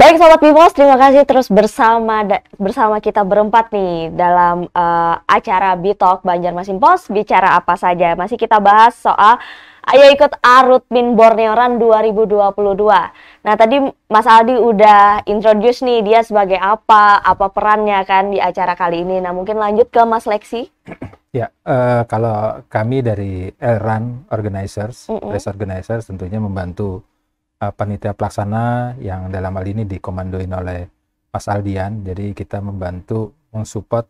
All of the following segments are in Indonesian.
Baik Sobat Bimos, terima kasih terus bersama kita berempat nih dalam acara Bitalk Banjarmasin Pos. Bicara apa saja, masih kita bahas soal ayo ikut Arutmin Borneo Run 2022. Nah tadi Mas Aldi udah introduce nih dia sebagai apa perannya kan di acara kali ini. Nah mungkin lanjut ke Mas Leksi. Ya, kalau kami dari Run Organizers, Race Organizers tentunya membantu panitia pelaksana yang dalam hal ini dikomandoin oleh Mas Aldian. Jadi kita membantu mensupport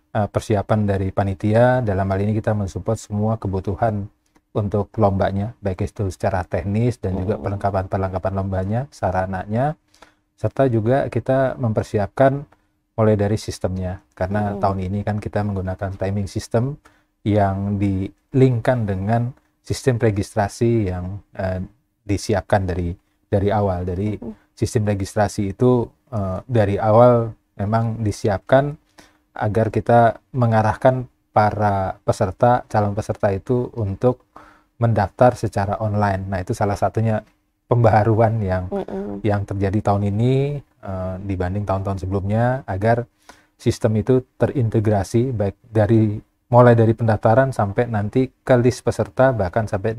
persiapan dari panitia. Dalam hal ini kita mensupport semua kebutuhan untuk lombanya, baik itu secara teknis dan juga perlengkapan lombanya, sarananya, serta juga kita mempersiapkan mulai dari sistemnya. Karena tahun ini kan kita menggunakan timing system yang di-linkkan dengan sistem registrasi yang disiapkan dari awal. Dari sistem registrasi itu dari awal memang disiapkan agar kita mengarahkan para peserta, calon peserta itu untuk mendaftar secara online. Nah itu salah satunya pembaharuan yang terjadi tahun ini dibanding tahun-tahun sebelumnya, agar sistem itu terintegrasi baik mulai dari pendaftaran sampai nanti ke list peserta, bahkan sampai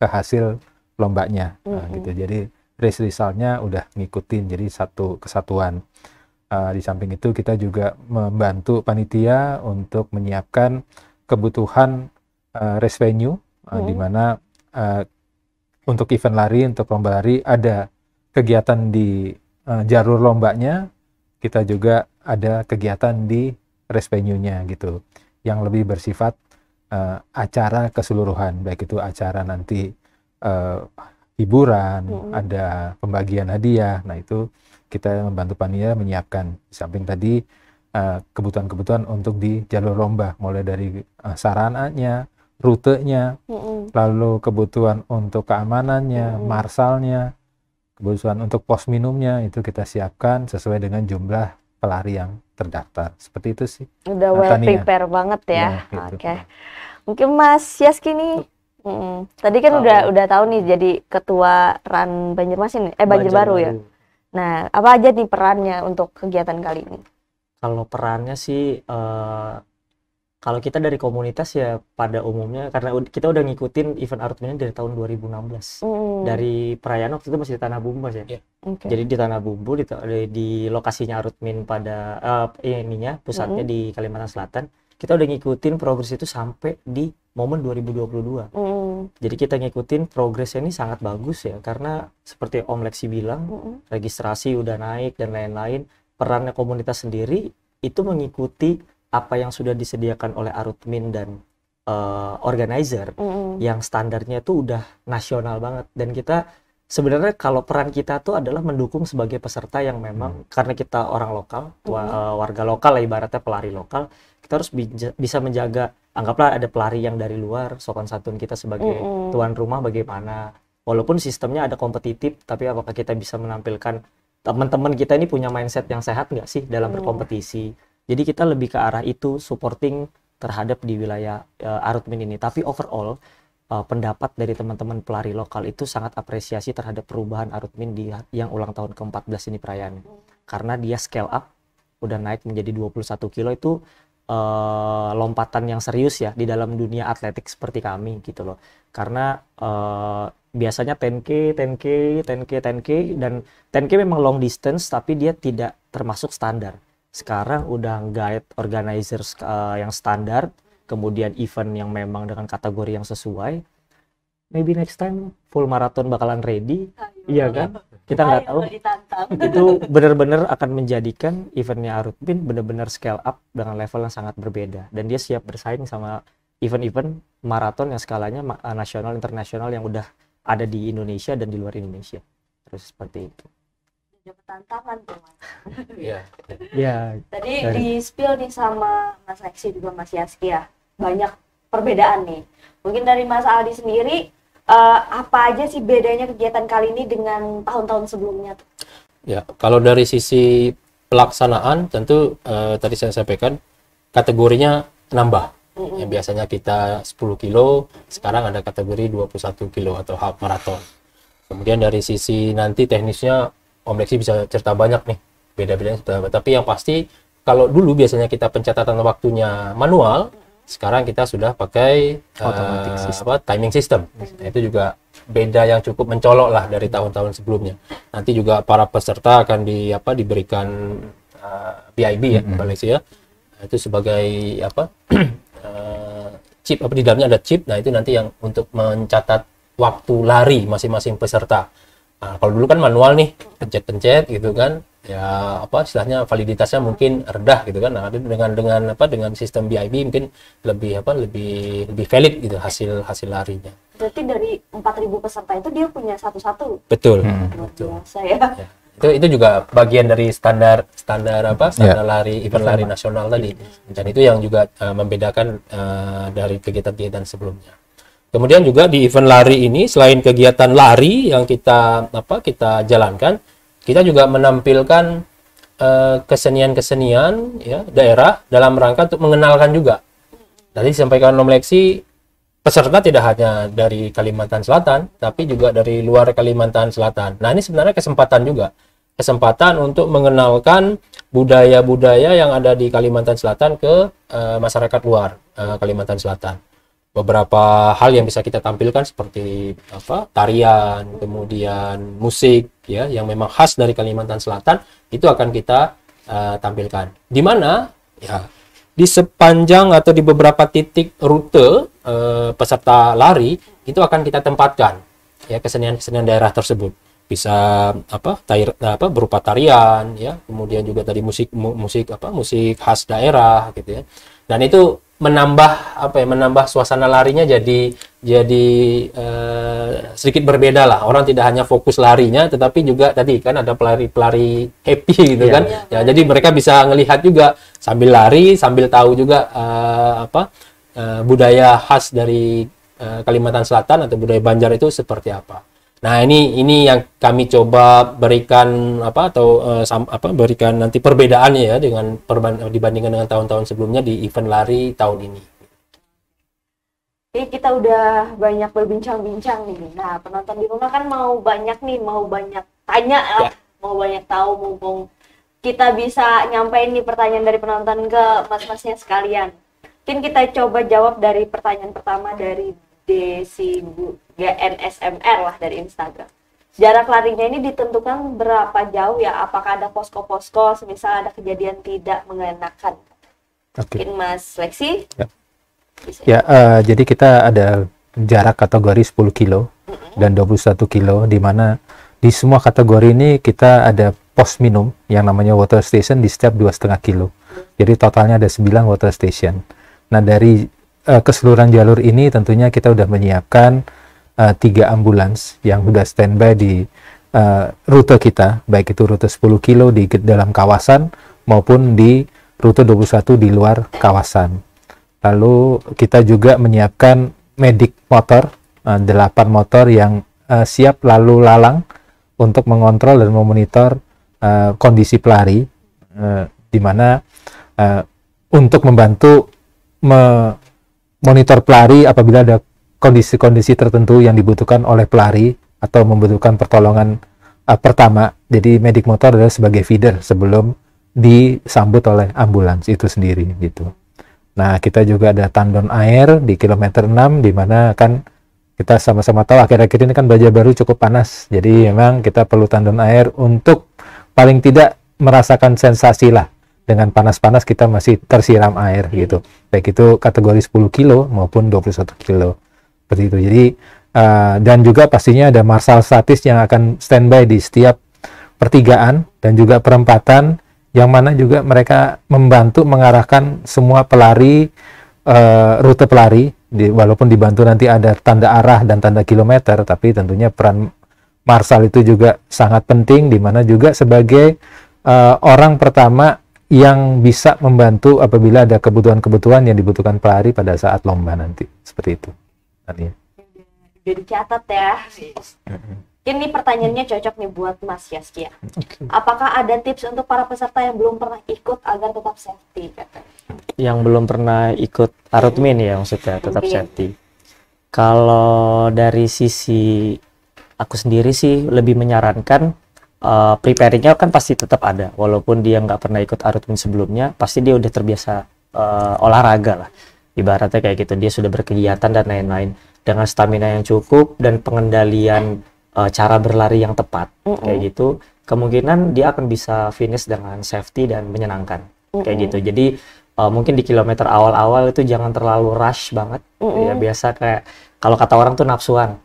ke hasil lombanya. Gitu. Jadi race resultnya udah ngikutin, jadi satu kesatuan. Di samping itu kita juga membantu panitia untuk menyiapkan kebutuhan race venue, di mana untuk event lari, untuk lomba lari ada kegiatan di jalur lombanya, kita juga ada kegiatan di race venue-nya gitu, yang lebih bersifat acara keseluruhan, baik itu acara nanti hiburan, ada pembagian hadiah. Nah itu kita membantu panitia menyiapkan. Di samping tadi kebutuhan-kebutuhan untuk di jalur lomba, mulai dari sarananya, rutenya, lalu kebutuhan untuk keamanannya, marsalnya, kebutuhan untuk pos minumnya, itu kita siapkan sesuai dengan jumlah pelari yang terdaftar. Seperti itu sih. Udah well prepare banget ya. Gitu. Oke. Mungkin Mas Yaski nih. Tadi kan udah tahu nih jadi ketua Run Banjarmasin, Banjarbaru ya. Nah, apa aja nih perannya untuk kegiatan kali ini? Kalau perannya sih, kalau kita dari komunitas ya pada umumnya, karena kita udah ngikutin event Arutmin dari tahun 2016. Dari perayaan waktu itu masih di Tanah Bumbu Mas ya. Jadi di Tanah Bumbu, di lokasinya Arutmin pada pusatnya di Kalimantan Selatan. Kita udah ngikutin progres itu sampai di momen 2022. Jadi kita ngikutin progresnya ini sangat bagus ya, karena seperti Om Leksi bilang, registrasi udah naik dan lain-lain. Perannya komunitas sendiri itu mengikuti apa yang sudah disediakan oleh Arutmin dan organizer, yang standarnya itu udah nasional banget. Dan kita sebenarnya kalau peran kita tuh adalah mendukung sebagai peserta yang memang, karena kita orang lokal, warga lokal lah ibaratnya, pelari lokal, kita harus bisa menjaga. Anggaplah ada pelari yang dari luar, sopan santun kita sebagai tuan rumah bagaimana. Walaupun sistemnya ada kompetitif, tapi apakah kita bisa menampilkan teman-teman kita ini punya mindset yang sehat nggak sih dalam berkompetisi. Jadi kita lebih ke arah itu, supporting terhadap di wilayah Arutmin ini. Tapi overall, pendapat dari teman-teman pelari lokal itu sangat apresiasi terhadap perubahan Arutmin yang ulang tahun ke-14 ini perayaannya. Karena dia scale up, udah naik menjadi 21 kilo, itu lompatan yang serius ya di dalam dunia atletik seperti kami gitu loh. Karena biasanya 10K dan 10K memang long distance, tapi dia tidak termasuk standar. Sekarang udah guide organizers yang standar, kemudian event yang memang dengan kategori yang sesuai. Maybe next time full marathon bakalan ready, iya kan? Kita nggak tahu. Itu benar-benar akan menjadikan eventnya Arutmin benar-benar scale up dengan level yang sangat berbeda. Dan dia siap bersaing sama event-event maraton yang skalanya nasional, internasional yang udah ada di Indonesia dan di luar Indonesia. Terus seperti itu. Dapat tantangan tuh Mas. Iya. Tadi di spill nih sama Mas Leksi juga Mas Yaski ya. Banyak perbedaan nih. Mungkin dari Mas Aldi sendiri, apa aja sih bedanya kegiatan kali ini dengan tahun-tahun sebelumnya tuh? Ya, kalau dari sisi pelaksanaan tentu tadi saya sampaikan kategorinya nambah. Ya, biasanya kita 10 kilo, sekarang ada kategori 21 kilo atau half marathon. Kemudian dari sisi nanti teknisnya Om Lexi bisa cerita banyak nih, beda-bedanya. Tapi yang pasti, kalau dulu biasanya kita pencatatan waktunya manual, sekarang kita sudah pakai timing system. Itu juga beda yang cukup mencolok lah dari tahun-tahun sebelumnya. Nanti juga para peserta akan diberikan BIB ya, Pak Lexi ya. Itu sebagai chip, di dalamnya ada chip. Nah, itu nanti yang untuk mencatat waktu lari masing-masing peserta. Nah, kalau dulu kan manual nih, pencet-pencet gitu kan. Ya istilahnya validitasnya mungkin rendah gitu kan. Nah, dengan sistem BIB mungkin lebih valid gitu hasil larinya. Berarti dari 4.000 peserta itu dia punya satu-satu. Betul. Luar biasa ya. Itu juga bagian dari standar lari, event lari nasional tadi. Dan itu yang juga membedakan dari kegiatan-kegiatan sebelumnya. Kemudian juga di event lari ini, selain kegiatan lari yang kita jalankan, kita juga menampilkan kesenian-kesenian ya daerah dalam rangka untuk mengenalkan juga. Tadi disampaikan Om Lexi, peserta tidak hanya dari Kalimantan Selatan, tapi juga dari luar Kalimantan Selatan. Nah, ini sebenarnya kesempatan untuk mengenalkan budaya-budaya yang ada di Kalimantan Selatan ke masyarakat luar Kalimantan Selatan. Beberapa hal yang bisa kita tampilkan seperti tarian, kemudian musik ya yang memang khas dari Kalimantan Selatan, itu akan kita tampilkan. Di mana ya di sepanjang atau di beberapa titik rute peserta lari itu akan kita tempatkan ya kesenian-kesenian daerah tersebut. Bisa berupa tarian ya, kemudian juga tadi musik khas daerah gitu ya. Dan itu menambah suasana larinya jadi sedikit berbeda lah. Orang tidak hanya fokus larinya, tetapi juga tadi kan ada pelari happy gitu kan. Ya, jadi mereka bisa ngelihat juga sambil lari, sambil tahu juga budaya khas dari Kalimantan Selatan atau budaya Banjar itu seperti apa. Nah, ini yang kami coba berikan berikan nanti perbedaannya ya dibandingkan dengan tahun-tahun sebelumnya di event lari tahun ini. Jadi kita udah banyak berbincang-bincang nih. Nah, penonton di rumah kan mau banyak tanya lah, mau banyak tahu, mumpung kita bisa nyampein nih pertanyaan dari penonton ke mas-masnya sekalian. Mungkin kita coba jawab dari pertanyaan pertama dari Desi GNSMR lah dari Instagram. Jarak larinya ini ditentukan berapa jauh ya? Apakah ada posko-posko semisal ada kejadian tidak mengenakan? Mungkin Mas Lexi? Jadi kita ada jarak kategori 10 kilo dan 21 kilo, di mana di semua kategori ini kita ada pos minum yang namanya water station di setiap 2,5 kilo. Jadi totalnya ada 9 water station. Nah, dari keseluruhan jalur ini tentunya kita sudah menyiapkan 3 ambulans yang sudah standby di rute kita, baik itu rute 10 kilo di dalam kawasan maupun di rute 21 di luar kawasan. Lalu kita juga menyiapkan medik motor, 8 motor yang siap lalu lalang untuk mengontrol dan memonitor kondisi pelari, di mana untuk membantu monitor pelari apabila ada kondisi-kondisi tertentu yang dibutuhkan oleh pelari atau membutuhkan pertolongan pertama. Jadi medik motor adalah sebagai feeder sebelum disambut oleh ambulans itu sendiri gitu. Nah, kita juga ada tandon air di kilometer 6, di mana kan kita sama-sama tahu akhir-akhir ini kan Banjarbaru cukup panas. Jadi memang kita perlu tandon air untuk paling tidak merasakan sensasi lah. Dengan panas-panas kita masih tersiram air gitu. Baik itu kategori 10 kilo maupun 21 kilo. Seperti itu. Jadi dan juga pastinya ada marshal statis yang akan standby di setiap pertigaan dan juga perempatan, yang mana juga mereka membantu mengarahkan semua pelari, rute pelari, walaupun dibantu nanti ada tanda arah dan tanda kilometer, tapi tentunya peran marshal itu juga sangat penting, di mana juga sebagai orang pertama yang bisa membantu apabila ada kebutuhan-kebutuhan yang dibutuhkan pelari pada saat lomba nanti. Seperti itu. Udah dicatat ya. Ini pertanyaannya cocok nih buat Mas Yaskia. Apakah ada tips untuk para peserta yang belum pernah ikut agar tetap safety? Yang belum pernah ikut Arutmin ya maksudnya, tetap safety. Kalau dari sisi aku sendiri sih lebih menyarankan preparingnya kan pasti tetap ada, walaupun dia nggak pernah ikut Arutmin sebelumnya, pasti dia udah terbiasa olahraga lah, ibaratnya kayak gitu. Dia sudah berkegiatan dan lain-lain dengan stamina yang cukup dan pengendalian cara berlari yang tepat, kayak gitu. Kemungkinan dia akan bisa finish dengan safety dan menyenangkan, kayak gitu. Jadi mungkin di kilometer awal-awal itu jangan terlalu rush banget, ya biasa kayak kalau kata orang tuh nafsuan.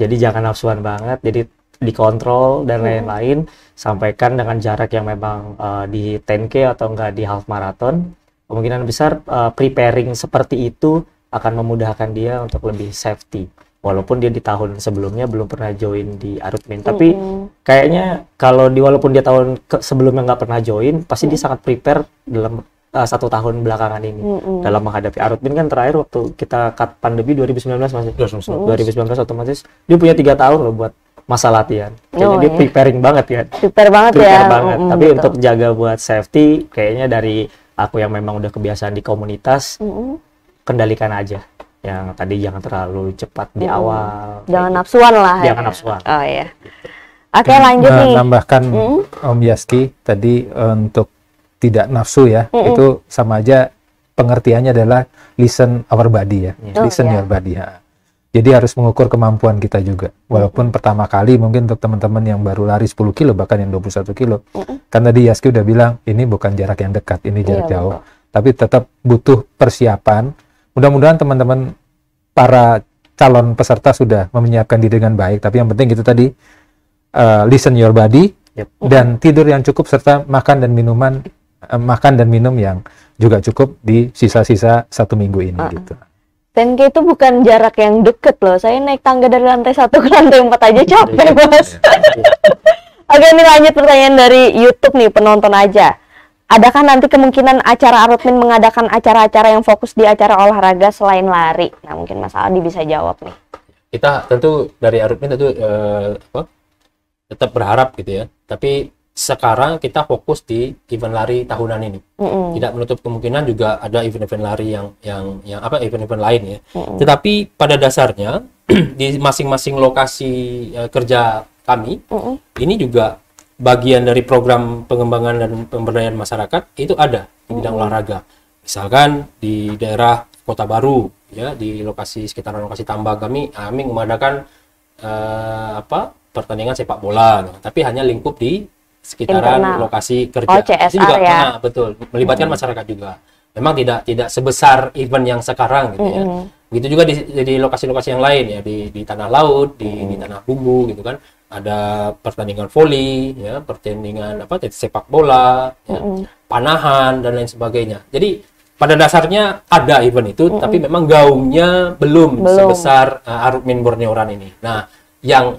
Jadi jangan nafsuan banget, jadi dikontrol dan lain-lain. Sampaikan dengan jarak yang memang di 10K atau enggak di half marathon. Kemungkinan besar preparing seperti itu akan memudahkan dia untuk lebih safety. Walaupun dia di tahun sebelumnya belum pernah join di Arutmin, tapi kayaknya kalau walaupun dia tahun sebelumnya nggak pernah join, pasti dia sangat prepare dalam 1 tahun belakangan ini dalam menghadapi Arutmin. Kan terakhir waktu kita cut pandemi 2019 masih 2019 otomatis dia punya 3 tahun loh buat masa latihan. Kayaknya dia preparing banget kan. Prepare banget ya. Banget. Tapi betul. Untuk jaga buat safety, kayaknya dari aku yang memang udah kebiasaan di komunitas, kendalikan aja. Yang tadi jangan terlalu cepat di awal. Jangan nafsuan lah. Jangan nafsuan. Oh iya. Oke, lanjut nih. Menambahkan Om Yaski tadi untuk tidak nafsu ya, itu sama aja pengertiannya adalah listen our body ya. Listen your body ya. Jadi harus mengukur kemampuan kita juga. Walaupun pertama kali mungkin untuk teman-teman yang baru lari 10 kilo bahkan yang 21 kilo. Kan tadi Yaski udah bilang ini bukan jarak yang dekat, ini jarak jauh. Tapi tetap butuh persiapan. Mudah-mudahan teman-teman para calon peserta sudah menyiapkan diri dengan baik. Tapi yang penting itu tadi listen your body dan tidur yang cukup serta makan dan minum yang juga cukup di sisa-sisa 1 minggu ini gitu. 10K itu bukan jarak yang deket loh. Saya naik tangga dari lantai 1 ke lantai 4 aja capek, Mas. Oke, ini lanjut pertanyaan dari YouTube nih, penonton aja. Adakah nanti kemungkinan acara Arutmin mengadakan acara-acara yang fokus di acara olahraga selain lari? Nah, mungkin Mas Aldi bisa jawab nih. Kita tentu dari Arutmin tentu tetap berharap gitu ya. Tapi sekarang kita fokus di event lari tahunan ini. Tidak menutup kemungkinan juga ada event-event lari yang event-event lain ya. Tetapi pada dasarnya di masing-masing lokasi kerja kami ini juga bagian dari program pengembangan dan pemberdayaan masyarakat itu ada di bidang olahraga. Misalkan di daerah Kota Baru ya, di lokasi sekitaran lokasi tambang kami mengadakan pertandingan sepak bola, tapi hanya lingkup di sekitaran lokasi kerja. CSR itu juga ya. Betul, melibatkan masyarakat juga. Memang tidak sebesar event yang sekarang gitu ya. Begitu juga di lokasi-lokasi yang lain ya, di tanah laut, di tanah bumbu gitu kan. Ada pertandingan voli, ya, pertandingan sepak bola, ya, panahan dan lain sebagainya. Jadi pada dasarnya ada event itu, tapi memang gaungnya belum sebesar Arutmin Borneo Run ini. Nah, yang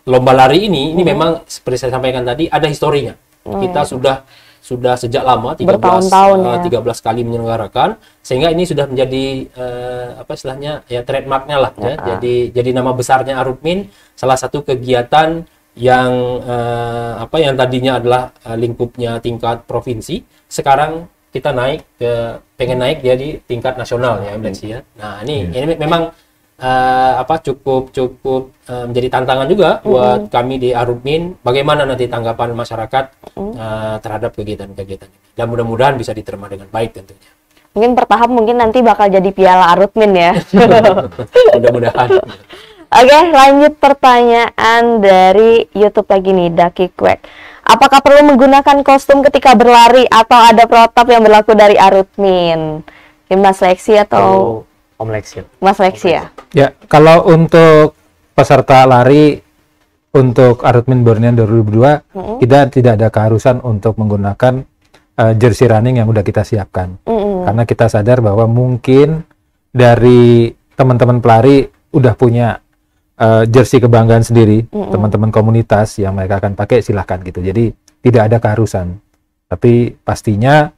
lomba lari ini memang seperti saya sampaikan tadi ada historinya. Kita sudah sejak lama 13 kali menyelenggarakan, sehingga ini sudah menjadi istilahnya ya trademarknya lah ya. Jadi nama besarnya Arutmin, salah satu kegiatan yang yang tadinya adalah lingkupnya tingkat provinsi, sekarang kita pengen naik jadi tingkat nasional ya MLEXI ya. Nah, ini memang cukup menjadi tantangan juga buat kami di Arutmin, bagaimana nanti tanggapan masyarakat terhadap kegiatan-kegiatan ini. Dan mudah-mudahan bisa diterima dengan baik tentunya. Mungkin bertahap, mungkin nanti bakal jadi piala Arutmin ya. Mudah-mudahan. Oke, lanjut pertanyaan dari YouTube lagi nih, Daki Kwek. Apakah perlu menggunakan kostum ketika berlari atau ada protap yang berlaku dari Arutmin? Mas Lexi atau Om Lexi? Mas Lexi ya? Ya, kalau untuk peserta lari untuk Arutmin Borneo 2022, kita tidak ada keharusan untuk menggunakan jersey running yang udah kita siapkan. Karena kita sadar bahwa mungkin dari teman-teman pelari udah punya jersey kebanggaan sendiri, teman-teman komunitas yang mereka akan pakai, silahkan gitu. Jadi tidak ada keharusan. Tapi pastinya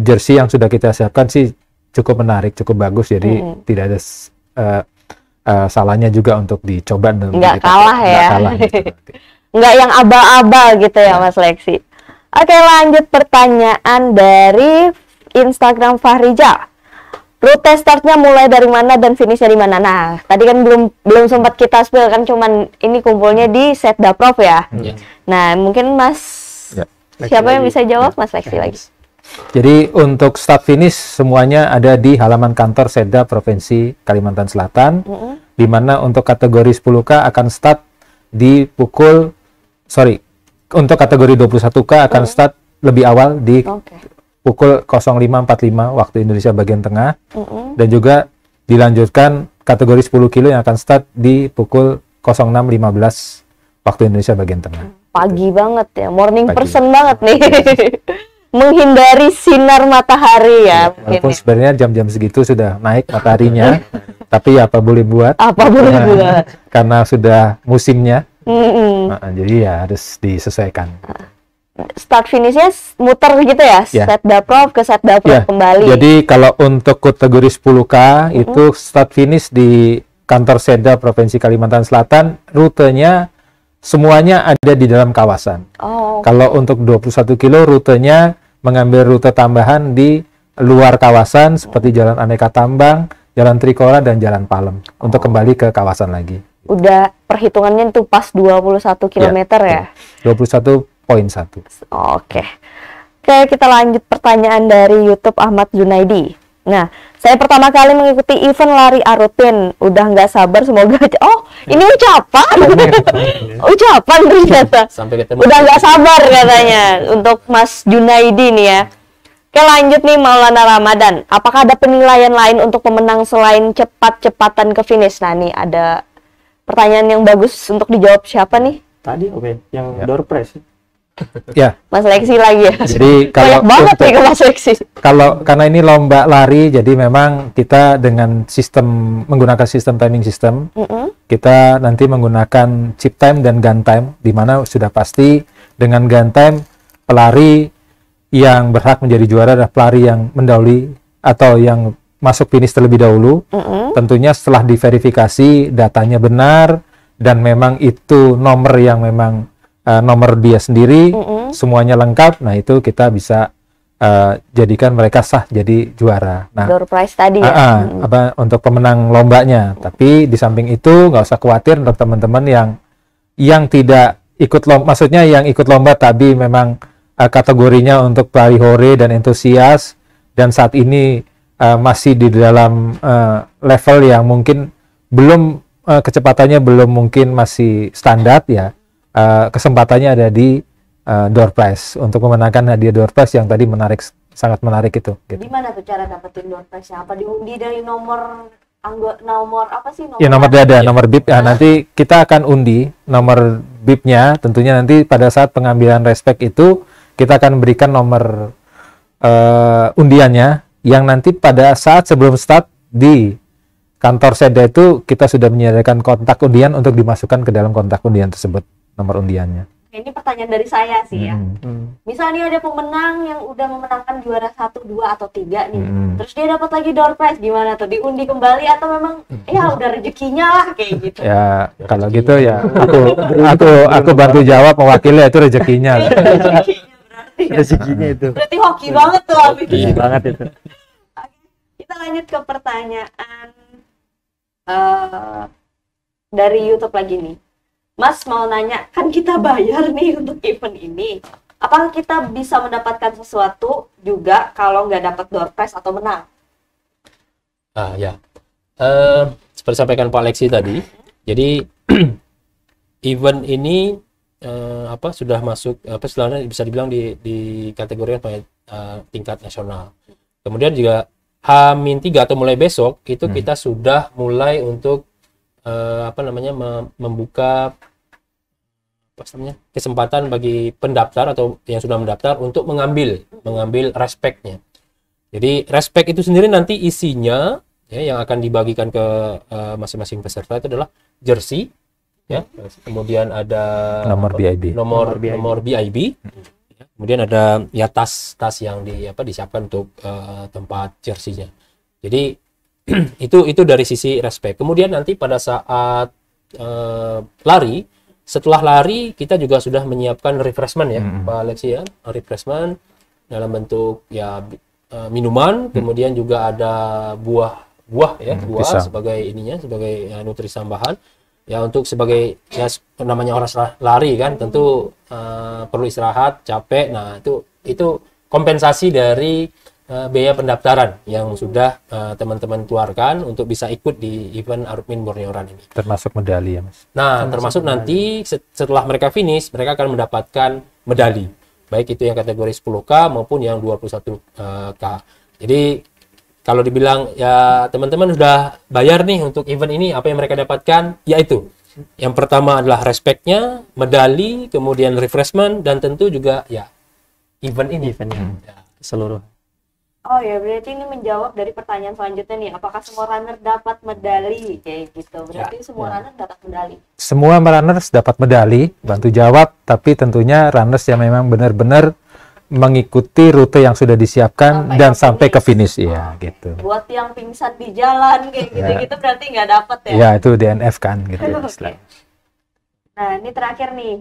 jersey yang sudah kita siapkan sih cukup menarik, cukup bagus. Jadi tidak ada salahnya juga untuk dicoba dan nggak kalah ya. Nggak kalah, gitu. Nggak yang abal-abal gitu ya, Mas Lexi. Oke, lanjut pertanyaan dari Instagram Fahrijal. rute startnya mulai dari mana dan finishnya di mana. Nah, tadi kan belum sempat kita spill kan, cuman ini kumpulnya di Setdaprov ya. Nah, mungkin Mas siapa yang bisa jawab? Mas Lexi lagi. Jadi untuk start finish semuanya ada di halaman kantor Setda Provinsi Kalimantan Selatan, di mana untuk kategori 10K akan start di untuk kategori 21K akan start lebih awal di pukul 05.45 waktu Indonesia bagian tengah, dan juga dilanjutkan kategori 10 kilo yang akan start di pukul 06.15 waktu Indonesia bagian tengah. Pagi banget ya, morning person banget nih. Menghindari sinar matahari ya. Walaupun sebenarnya jam-jam segitu sudah naik mataharinya, tapi apa boleh buat? Apa boleh buat? Karena sudah musimnya, jadi ya harus disesuaikan. Start finishnya muter gitu ya, Setdaprov ke Setdaprov kembali. Jadi kalau untuk kategori 10K itu start finish di kantor Setda Provinsi Kalimantan Selatan, rutenya semuanya ada di dalam kawasan. Kalau untuk 21 kilo rutenya mengambil rute tambahan di luar kawasan seperti Jalan Aneka Tambang, Jalan Trikora, dan Jalan Palem untuk kembali ke kawasan lagi. Udah perhitungannya itu pas 21 km ya? 21.1. Oke, kita lanjut pertanyaan dari YouTube Ahmad Junaidi. Nah, saya pertama kali mengikuti event lari Arutin. Udah nggak sabar, semoga aja. Oh, ini ucapan. Ucapan ternyata. Sampai ketemu. Udah nggak sabar katanya untuk Mas Junaidi nih ya. Oke, lanjut nih Maulana Ramadan. Apakah ada penilaian lain untuk pemenang selain cepat-cepatan ke finish? Nah, nih ada pertanyaan yang bagus untuk dijawab siapa nih? Tadi yang door prize. Ya. Mas Lexi lagi ya. Jadi kalau banyak banget nih ke Mas Lexi. Karena ini lomba lari, jadi memang kita dengan menggunakan sistem timing system, kita nanti menggunakan chip time dan gun time, di mana sudah pasti dengan gun time pelari yang berhak menjadi juara adalah pelari yang mendahului atau yang masuk finish terlebih dahulu. Tentunya setelah diverifikasi datanya benar dan memang itu nomor yang memang nomor dia sendiri, semuanya lengkap. Nah, itu kita bisa jadikan mereka sah jadi juara. Nah, door prize tadi ya. Untuk pemenang lombanya. Tapi di samping itu nggak usah khawatir untuk teman-teman yang tidak ikut lomba, maksudnya yang ikut lomba tapi memang kategorinya untuk pelari hore dan entusias, dan saat ini masih di dalam level yang mungkin belum kecepatannya belum mungkin masih standar ya. Kesempatannya ada di door prize untuk memenangkan hadiah door prize yang tadi sangat menarik itu. Gitu. Gimana tuh cara dapetin door prize-nya? Apa diundi dari nomor apa sih? Nomor dada, nomor bib. Nanti kita akan undi nomor bibnya. Tentunya nanti pada saat pengambilan respect itu kita akan berikan nomor undiannya yang nanti pada saat sebelum start di kantor Setda itu kita sudah menyediakan kontak undian untuk dimasukkan ke dalam kontak undian tersebut. Nomor undiannya. Ini pertanyaan dari saya sih ya. Misalnya ada pemenang yang udah memenangkan juara 1, 2, atau 3 nih. Terus dia dapat lagi door prize, gimana tuh? Diundi kembali atau memang ya udah rezekinya lah kayak gitu. Ya, kalau gitu ya aku bantu jawab mewakili itu rezekinya. Rezekinya itu. Berarti hoki banget tuh. Hoki banget itu. Kita lanjut ke pertanyaan dari YouTube lagi nih. Mas mau nanya, kan kita bayar nih untuk event ini. Apakah kita bisa mendapatkan sesuatu juga kalau nggak dapat door prize atau menang? Ya, seperti sampaikan Pak Lexi tadi. Jadi event ini sudah masuk istilahnya bisa dibilang di kategori tingkat nasional. Kemudian juga H-3 atau mulai besok itu kita sudah mulai untuk membuka kesempatan bagi pendaftar atau yang sudah mendaftar untuk mengambil respect-nya. Jadi respect itu sendiri nanti isinya ya, yang akan dibagikan ke masing-masing peserta itu adalah jersey ya, kemudian ada nomor BIB. Nomor BIB. Ya, kemudian ada ya tas yang disiapkan untuk tempat jersey-nya. Jadi itu dari sisi respect. Kemudian nanti pada saat lari, setelah lari kita juga sudah menyiapkan refreshment ya, Pak Alexi ya, refreshment dalam bentuk ya minuman, kemudian juga ada buah ya, buah pisang. sebagai ininya, sebagai nutrisi tambahan. Ya untuk sebagai ya namanya orang lari kan tentu perlu istirahat, capek. Nah, itu kompensasi dari biaya pendaftaran yang sudah teman-teman keluarkan untuk bisa ikut di event Arutmin Borneo Run ini. Termasuk medali ya, Mas. Nah, termasuk nanti setelah mereka finish, mereka akan mendapatkan medali. Baik itu yang kategori 10K maupun yang 21K. Jadi kalau dibilang ya teman-teman sudah bayar nih untuk event ini, apa yang mereka dapatkan? Yaitu yang pertama adalah respect-nya, medali, kemudian refreshment, dan tentu juga ya event ini. Eventnya seluruh. Oh ya, berarti ini menjawab dari pertanyaan selanjutnya nih, apakah semua runner dapat medali kayak gitu? Berarti semua runner dapat medali. Semua runners dapat medali, bantu jawab, tapi tentunya runners yang memang benar-benar mengikuti rute yang sudah disiapkan dan sampai ke finish ya gitu. Buat yang pingsan di jalan kayak gitu-gitu berarti nggak dapat ya? Ya itu DNF kan gitu. Oke. Nah, ini terakhir nih.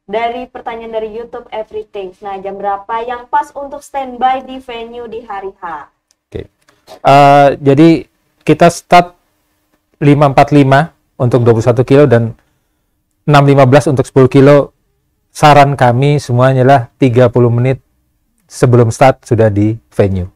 Dari pertanyaan dari YouTube Everything. Nah, jam berapa yang pas untuk standby di venue di hari H? Oke. Jadi kita start 5.45 untuk 21 kilo dan 6.15 untuk 10 kilo. Saran kami semuanya adalah 30 menit sebelum start sudah di venue.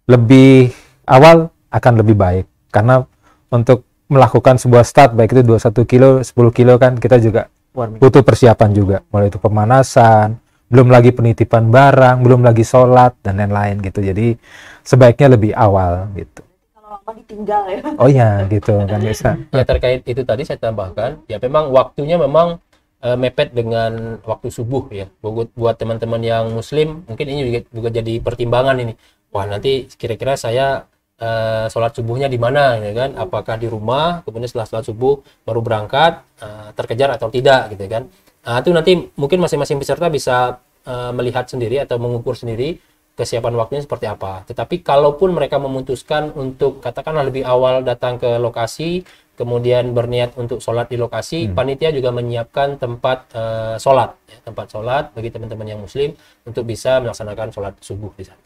Lebih awal akan lebih baik. Karena untuk melakukan sebuah start, baik itu 21 kilo, 10 kilo kan kita juga butuh persiapan juga, mulai itu pemanasan, belum lagi penitipan barang, belum lagi sholat dan lain-lain gitu. Jadi sebaiknya lebih awal gitu. Kalau lama ditinggal ya. Oh ya gitu kan bisa. Ya terkait itu tadi saya tambahkan, ya memang waktunya memang mepet dengan waktu subuh ya. Buat teman-teman yang muslim mungkin ini juga jadi pertimbangan ini. Wah nanti kira-kira saya sholat subuhnya di mana ya kan, apakah di rumah, kemudian setelah sholat subuh baru berangkat, terkejar atau tidak gitu kan. Itu nanti mungkin masing-masing peserta bisa melihat sendiri atau mengukur sendiri kesiapan waktunya seperti apa. Tetapi kalaupun mereka memutuskan untuk katakanlah lebih awal datang ke lokasi, kemudian berniat untuk sholat di lokasi, panitia juga menyiapkan tempat sholat ya, tempat sholat bagi teman-teman yang muslim untuk bisa melaksanakan sholat subuh di sana.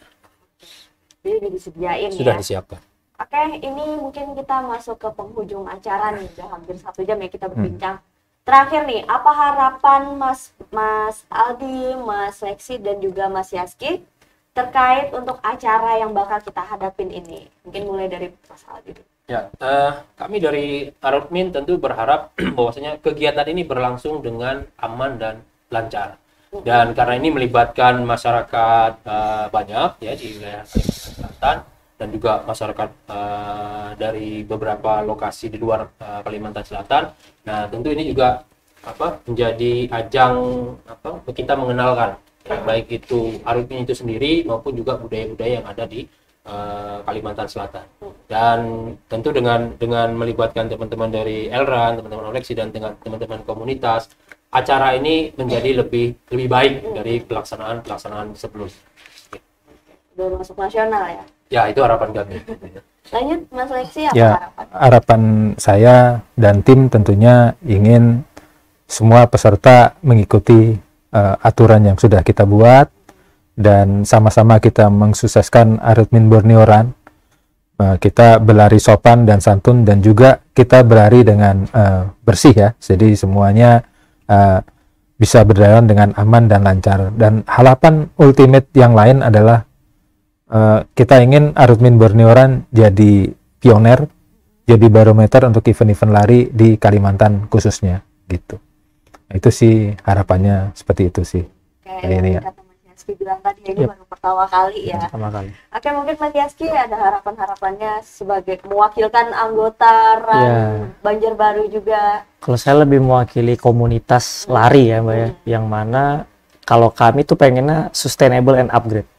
Jadi disediain Sudah ya. disiapkan. Oke, ini mungkin kita masuk ke penghujung acara nih, udah hampir 1 jam ya kita berbincang. Terakhir nih, apa harapan Mas Aldi, Mas Lexi dan juga Mas Yaski terkait untuk acara yang bakal kita hadapin ini? Mungkin mulai dari Mas Aldi dulu. Ya, kami dari Arutmin tentu berharap bahwasanya kegiatan ini berlangsung dengan aman dan lancar. Dan karena ini melibatkan masyarakat banyak ya di wilayah Kalimantan Selatan dan juga masyarakat dari beberapa lokasi di luar Kalimantan Selatan. Nah, tentu ini juga menjadi ajang kita mengenalkan ya, baik itu Arutmin itu sendiri maupun juga budaya-budaya yang ada di Kalimantan Selatan. Dan tentu dengan melibatkan teman-teman dari Elran, teman-teman Oleksi dan dengan teman-teman komunitas, acara ini menjadi lebih baik dari pelaksanaan sebelumnya. Udah masuk nasional ya? Ya, itu harapan kami. Lanjut Mas Lexi, apa Ya, harapan? harapan saya dan tim tentunya ingin semua peserta mengikuti aturan yang sudah kita buat dan sama-sama kita mensukseskan Arutmin Borneo Run. Kita berlari sopan dan santun dan juga kita berlari dengan bersih ya. Jadi semuanya bisa berjalan dengan aman dan lancar. Dan harapan ultimate yang lain adalah kita ingin Arutmin Borneo Run jadi pioner, jadi barometer untuk event-event lari di Kalimantan khususnya gitu. Itu sih harapannya seperti itu sih. Kayak ini ya. kata Mas Yaski bilang tadi, ini baru pertama kali ya. Pertama kali. Oke, mungkin Mas Yaski ada harapan-harapannya sebagai mewakilkan anggota Run Banjarbaru juga. Kalau saya lebih mewakili komunitas lari ya Mbak ya, yang mana kalau kami tuh pengennya sustainable and upgrade.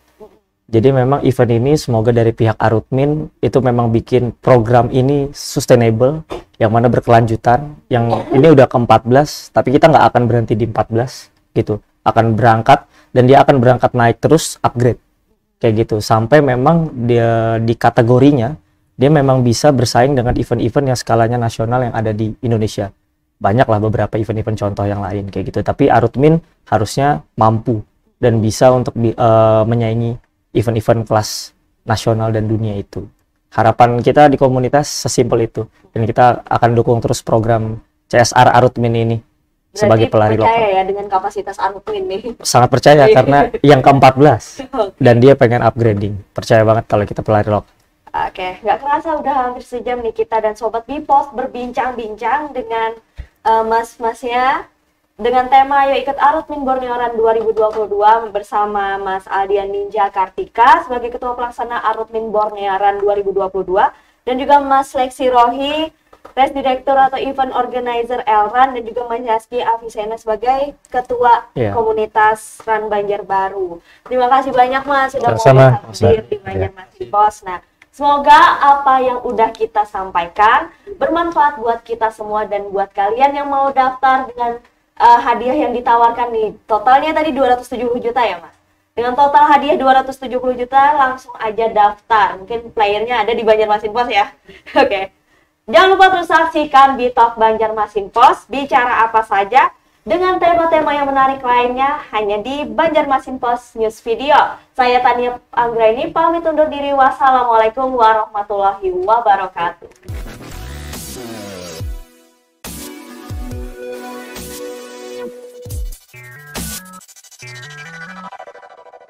Jadi memang event ini semoga dari pihak Arutmin itu memang bikin program ini sustainable, yang mana berkelanjutan. Yang ini udah ke-14, tapi kita nggak akan berhenti di 14 gitu. Akan berangkat dan dia akan berangkat naik terus upgrade kayak gitu sampai memang dia di kategorinya dia memang bisa bersaing dengan event-event yang skalanya nasional yang ada di Indonesia. Banyaklah beberapa event-event contoh yang lain kayak gitu, tapi Arutmin harusnya mampu dan bisa untuk menyaingi event-event kelas nasional dan dunia itu. Harapan kita di komunitas sesimpel itu, dan kita akan dukung terus program CSR Arutmin ini sebagai pelari percaya lokal. ya dengan kapasitas Arutmin nih. Sangat percaya karena yang ke-14 dan dia pengen upgrading. Percaya banget kalau kita pelari lokal. Oke, nggak kerasa udah hampir sejam nih kita dan Sobat Bipos berbincang-bincang dengan mas-masnya dengan tema Ayo Ikut Arutmin Borneoran 2022 bersama Mas Aldian Ninja Kartika sebagai Ketua Pelaksana Arutmin Borneoran 2022 dan juga Mas Lexi Rohi, Race Director atau Event Organizer Elran, dan juga Mas Yaski Avisena sebagai Ketua Komunitas Run Banjarbaru. Terima kasih banyak Mas sudah mau hadir di Banjarmasin Pos. Nah, semoga apa yang udah kita sampaikan bermanfaat buat kita semua dan buat kalian yang mau daftar dengan hadiah yang ditawarkan nih. Totalnya tadi 270 juta ya Mas. Dengan total hadiah 270 juta langsung aja daftar. Mungkin playernya ada di Banjarmasin Pos ya. Oke. Jangan lupa terus saksikan Bitalk Banjarmasin Pos, bicara apa saja dengan tema-tema yang menarik lainnya hanya di Banjarmasin Pos News Video. Saya Tania Anggraini pamit undur diri. Wassalamualaikum warahmatullahi wabarakatuh.